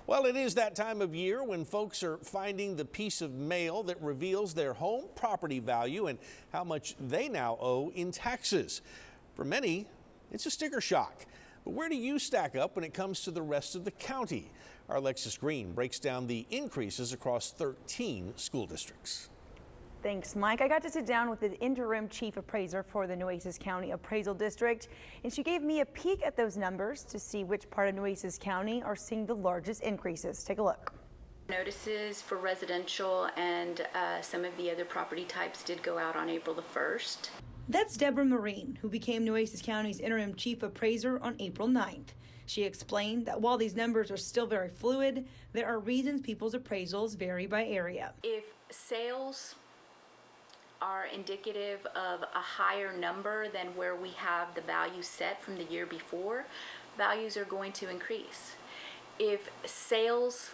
Well, it is that time of year when folks are finding the piece of mail that reveals their home property value and how much they now owe in taxes. For many, it's a sticker shock. But where do you stack up when it comes to the rest of the county? Our Alexis Green breaks down the increases across 13 school districts. Thanks, Mike. I got to sit down with the interim chief appraiser for the Nueces County Appraisal District, and she gave me a peek at those numbers to see which part of Nueces County are seeing the largest increases. Take a look. Notices for residential and some of the other property types did go out on April the 1st. That's Deborah Marine, who became Nueces County's interim chief appraiser on April 9th. She explained that while these numbers are still very fluid, there are reasons people's appraisals vary by area. If sales are indicative of a higher number than where we have the value set from the year before, values are going to increase. If sales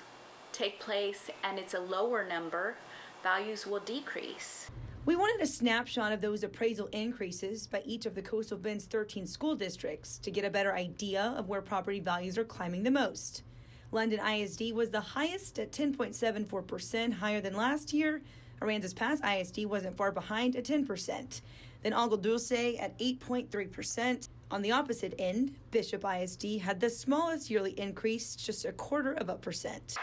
take place and it's a lower number, values will decrease. We wanted a snapshot of those appraisal increases by each of the Coastal Bend's 13 school districts to get a better idea of where property values are climbing the most. London ISD was the highest at 10.74%, higher than last year. Aransas Pass ISD wasn't far behind at 10%. Then Agua Dulce at 8.3%. On the opposite end, Bishop ISD had the smallest yearly increase, just 0.25%.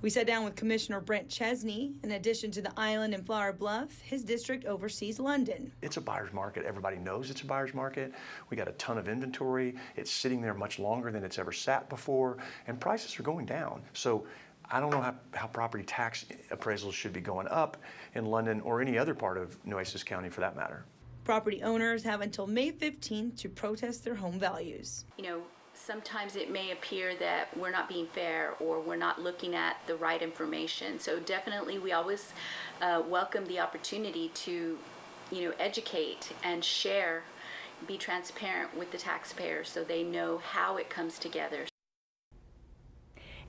We sat down with Commissioner Brent Chesney. In addition to the island and Flower Bluff, his district oversees London. It's a buyer's market. Everybody knows it's a buyer's market. We got a ton of inventory. It's sitting there much longer than it's ever sat before, and prices are going down. So I don't know how property tax appraisals should be going up in London or any other part of Nueces County for that matter. Property owners have until May 15th to protest their home values. Sometimes it may appear that we're not being fair or we're not looking at the right information. So definitely we always welcome the opportunity to, educate and share, be transparent with the taxpayers so they know how it comes together.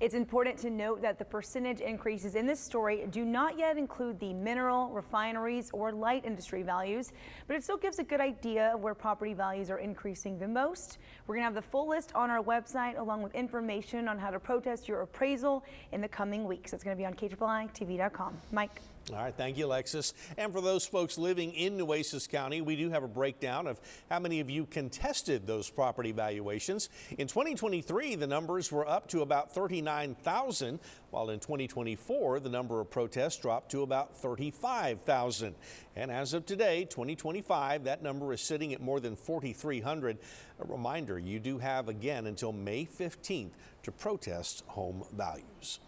It's important to note that the percentage increases in this story do not yet include the mineral, refineries, or light industry values, but it still gives a good idea of where property values are increasing the most. We're going to have the full list on our website along with information on how to protest your appraisal in the coming weeks. It's going to be on KIITV.com. Mike. All right, thank you, Alexis. And for those folks living in Nueces County, we do have a breakdown of how many of you contested those property valuations. In 2023, the numbers were up to about 39,000, while in 2024, the number of protests dropped to about 35,000. And as of today, 2025, that number is sitting at more than 4,300. A reminder, you do have again until May 15th to protest home values.